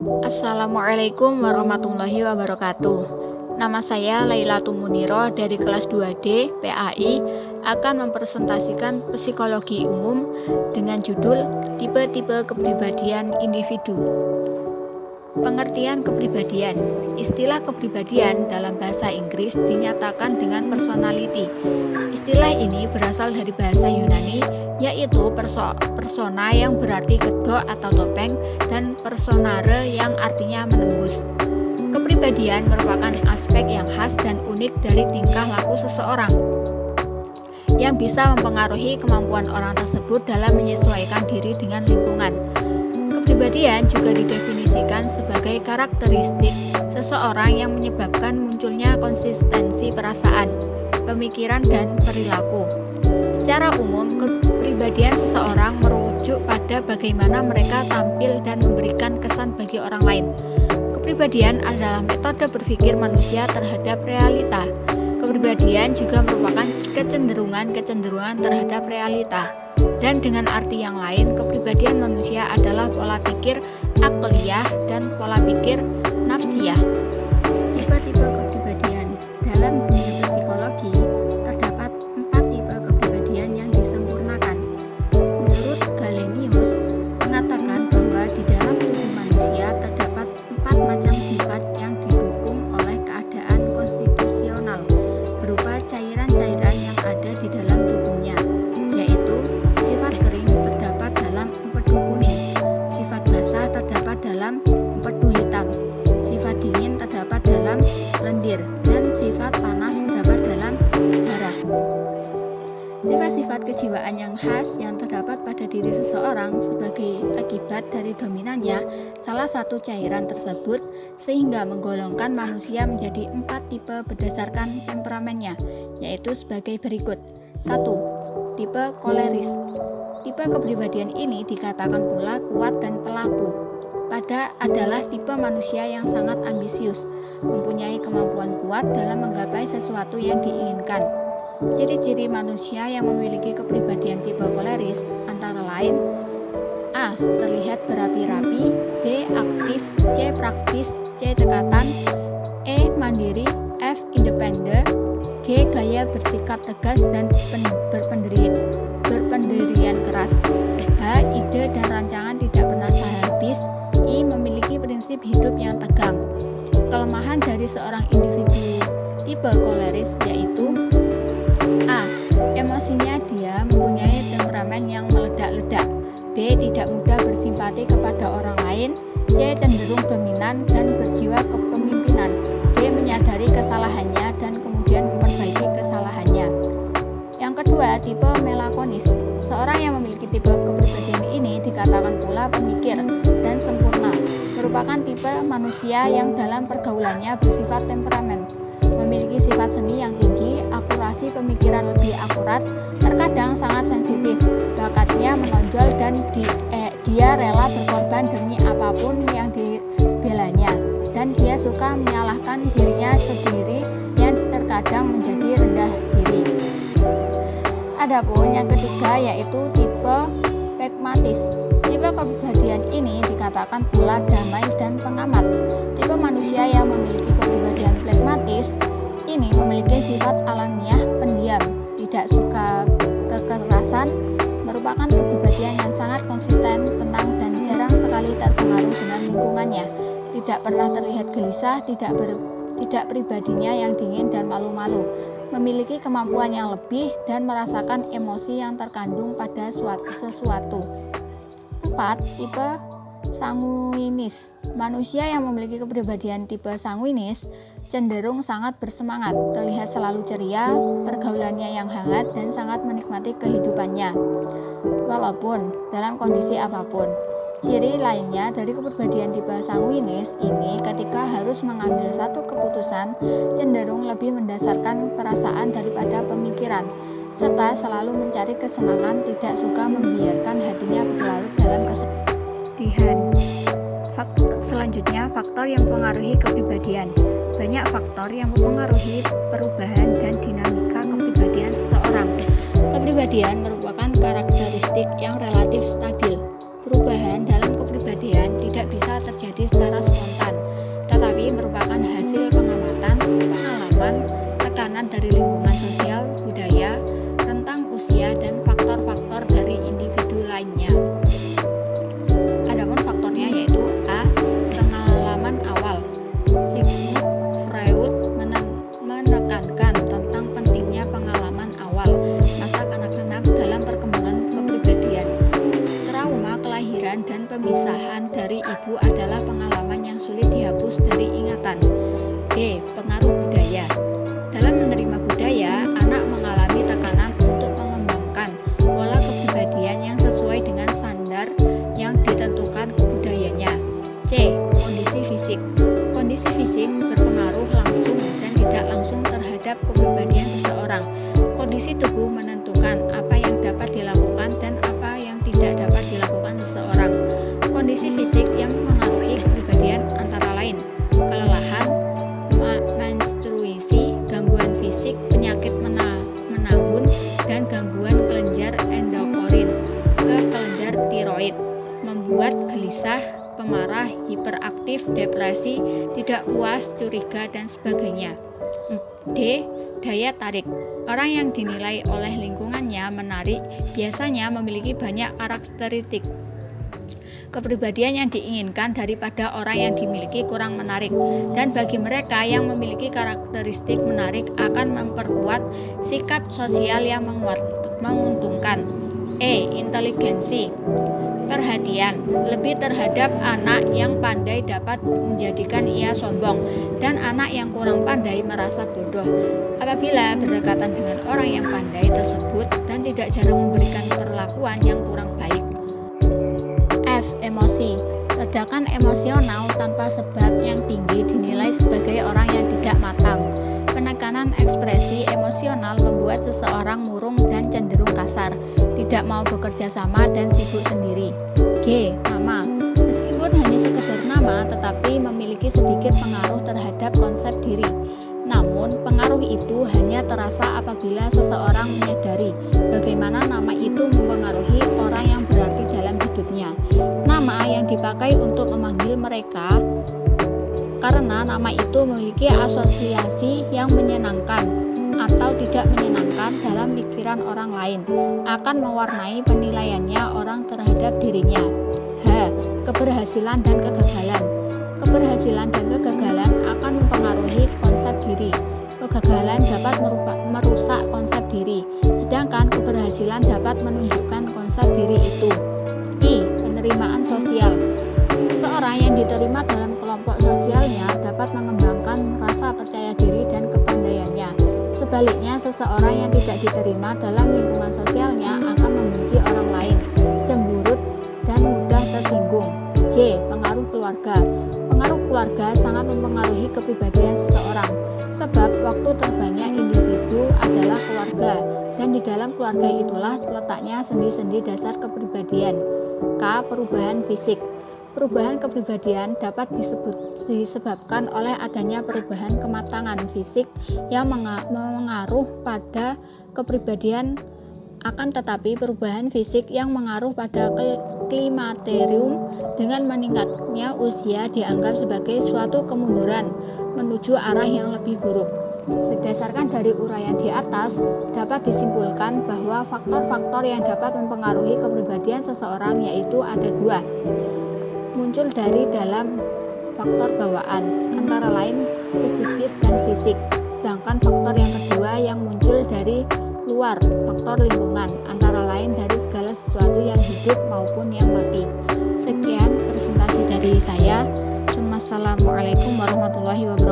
Assalamualaikum warahmatullahi wabarakatuh. Nama saya Lailatul Muniro dari kelas 2D PAI akan mempresentasikan psikologi umum dengan judul tipe-tipe kepribadian individu. Pengertian kepribadian. Istilah kepribadian dalam bahasa Inggris dinyatakan dengan personality. Istilah ini berasal dari bahasa Yunani, yaitu persona yang berarti kedok atau topeng dan personare yang artinya menembus. Kepribadian merupakan aspek yang khas dan unik dari tingkah laku seseorang yang bisa mempengaruhi kemampuan orang tersebut dalam menyesuaikan diri dengan lingkungan. Kepribadian juga didefinisikan sebagai karakteristik seseorang yang menyebabkan munculnya konsistensi perasaan, pemikiran, dan perilaku. Secara umum, kepribadian seseorang merujuk pada bagaimana mereka tampil dan memberikan kesan bagi orang lain. Kepribadian adalah metode berpikir manusia terhadap realita. Kepribadian juga merupakan kecenderungan terhadap realita. Dan dengan arti yang lain, kepribadian manusia adalah pola pikir akliyah dan pola pikir nafsiyah. Tipe-tipe kepribadian. Dalam dunia psikologi, terdapat 4 tipe kepribadian yang disempurnakan. Menurut Galenius, mengatakan bahwa di dalam tubuh manusia terdapat 4 macam sifat yang didukung oleh keadaan konstitusional, berupa cairan-cairan yang ada di dalam tubuhnya, yaitu sifat kering terdapat dalam empedu kuning, sifat basah terdapat dalam empedu hitam, sifat dingin terdapat dalam lendir, dan sifat panas terdapat dalam darah. Sifat-sifat kejiwaan yang khas yang terdapat pada diri seseorang sebagai akibat dari dominannya salah satu cairan tersebut, sehingga menggolongkan manusia menjadi 4 tipe berdasarkan temperamennya, yaitu sebagai berikut. 1. Tipe koleris. Tipe kepribadian ini dikatakan pula kuat dan pelaku. Adalah tipe manusia yang sangat ambisius, mempunyai kemampuan kuat dalam menggapai sesuatu yang diinginkan. Ciri-ciri manusia yang memiliki kepribadian tipe koleris antara lain: A. Terlihat berapi-rapi, B. Aktif, C. Praktis, C. Cekatan, E. Mandiri, F. Independen, G. Gaya bersikap tegas dan berpendirian keras, H. Ide dan rancangan tidak pernah habis, I. Memiliki prinsip hidup yang tegang. Kelemahan dari seorang individu tipe koleris yaitu: A. Emosinya dia mempunyai temperamen yang meledak-ledak, B. Tidak mudah bersimpati kepada orang lain, C. Cenderung dominan dan berjiwa kepemimpinan, D. Menyadari kesalahannya dan kemudian memperbaiki kesalahannya. Yang kedua, tipe melakonis. Seorang yang memiliki tipe kepribadian ini dikatakan pula pemikir dan sempurna, merupakan tipe manusia yang dalam pergaulannya bersifat temperamen, memiliki sifat seni yang tinggi, akurasi pemikiran lebih akurat, terkadang sangat sensitif, bakatnya menonjol dan dia rela berkorban demi apapun yang dibelanya, dan dia suka menyalahkan dirinya sendiri yang terkadang menjadi rendah diri. Adapun yang ketiga yaitu tipe pragmatis. Tipe kepribadian ini dikatakan pula damai dan pengamat. Tipe manusia yang memiliki kepribadian pragmatis ini memiliki sifat alamiah pendiam, tidak suka kekerasan, merupakan kepribadian yang sangat konsisten, tenang, dan jarang sekali terpengaruh dengan lingkungannya. Tidak pernah terlihat gelisah, tidak pribadinya yang dingin dan malu-malu, memiliki kemampuan yang lebih dan merasakan emosi yang terkandung pada sesuatu. 4. Tipe sanguinis. Manusia yang memiliki kepribadian tipe sanguinis cenderung sangat bersemangat, terlihat selalu ceria, pergaulannya yang hangat, dan sangat menikmati kehidupannya, walaupun dalam kondisi apapun. Ciri lainnya dari kepribadian tipe sanguinis ini ketika harus mengambil satu keputusan cenderung lebih mendasarkan perasaan daripada pemikiran, serta selalu mencari kesenangan, tidak suka membiarkan hatinya berlarut dalam kesedihan. Selanjutnya, faktor yang mempengaruhi kepribadian. Banyak faktor yang mempengaruhi perubahan dan dinamika kepribadian seseorang. Kepribadian merupakan karakteristik yang relatif stabil. Perubahan dalam kepribadian tidak tidak bisa terjadi secara spontan, tetapi merupakan hasil pengamatan, pengalaman, tekanan dari lingkungan sosial, budaya, rentang usia, dan faktor-faktor dari individu lainnya. Adapun faktornya yaitu A. Pengalaman awal. Sigmund Freud menekankan tentang pentingnya pengalaman awal masa kanak-kanak dalam perkembangan kepribadian. Trauma kelahiran dan pemisahan dari ibu adalah pengalaman yang sulit dihapus dari ingatan. B. Pengaruh budaya. Dalam menerima budaya, anak mengalami tekanan untuk mengembangkan pola kepribadian yang sesuai dengan standar yang ditentukan budayanya. C. Kondisi fisik. Kondisi fisik berpengaruh langsung dan tidak langsung terhadap kepribadian seseorang. Kondisi tubuh menentukan apa yang dapat dilakukan dan apa yang tidak dapat dilakukan seseorang. Kondisi fisik yang mengaruhi kepribadian antara lain kelelahan, menstruasi, gangguan fisik, penyakit menahun, dan gangguan kelenjar endokrin ke kelenjar tiroid, membuat gelisah, pemarah, hiperaktif, depresi, tidak puas, curiga, dan sebagainya. D. Daya tarik. Orang yang dinilai oleh lingkungannya menarik biasanya memiliki banyak karakteristik kepribadian yang diinginkan daripada orang yang dimiliki kurang menarik, dan bagi mereka yang memiliki karakteristik menarik akan memperkuat sikap sosial yang menguntungkan. E. Inteligensi. Perhatian lebih terhadap anak yang pandai dapat menjadikan ia sombong, dan anak yang kurang pandai merasa bodoh apabila berdekatan dengan orang yang pandai tersebut dan tidak jarang memberikan perlakuan yang kurang baik. F. Emosi. Ledakan emosional tanpa sebab yang tinggi dinilai sebagai orang yang tidak matang. Penekanan ekspresi emosional membuat seseorang murung dan cenderung kasar, tidak mau bekerja sama dan sibuk sendiri. G. Nama. Meskipun hanya sekedar nama, tetapi memiliki sedikit pengaruh terhadap konsep diri. Namun, pengaruh itu hanya terasa apabila seseorang menyadari bagaimana nama itu mempengaruhi orang yang berarti dalam hidupnya. Nama yang dipakai untuk memanggil mereka karena nama itu memiliki asosiasi yang menyenangkan atau tidak menyenangkan dalam pikiran orang lain akan mewarnai penilaiannya orang terhadap dirinya. H. Keberhasilan dan kegagalan. Keberhasilan dan kegagalan akan mempengaruhi konsep diri. Kegagalan dapat merusak konsep diri, sedangkan keberhasilan dapat menunjukkan konsep diri itu. I. Penerimaan sosial. Seseorang yang diterima dalam kelompok sosialnya dapat mengembangkan rasa percaya diri dan kepandaiannya. Sebaliknya, seseorang yang tidak diterima dalam lingkungan sosialnya akan membenci orang lain, cemburut, dan mudah tersinggung. J. Pengaruh keluarga. Pengaruh keluarga sangat mempengaruhi kepribadian seseorang, sebab waktu terbanyak individu adalah keluarga, dan di dalam keluarga itulah letaknya sendi-sendi dasar kepribadian. K. Perubahan fisik. Perubahan kepribadian dapat disebabkan oleh adanya perubahan kematangan fisik yang mengaruh pada kepribadian. Akan tetapi perubahan fisik yang mengaruh pada klimakterium dengan meningkatnya usia dianggap sebagai suatu kemunduran menuju arah yang lebih buruk. Berdasarkan dari uraian di atas, dapat disimpulkan bahwa faktor-faktor yang dapat mempengaruhi kepribadian seseorang yaitu ada dua. Muncul dari dalam faktor bawaan, antara lain psikis dan fisik. Sedangkan faktor yang kedua yang muncul dari luar, faktor lingkungan, antara lain dari segala sesuatu yang hidup maupun yang mati. Sekian presentasi dari saya. Wassalamualaikum warahmatullahi wabarakatuh.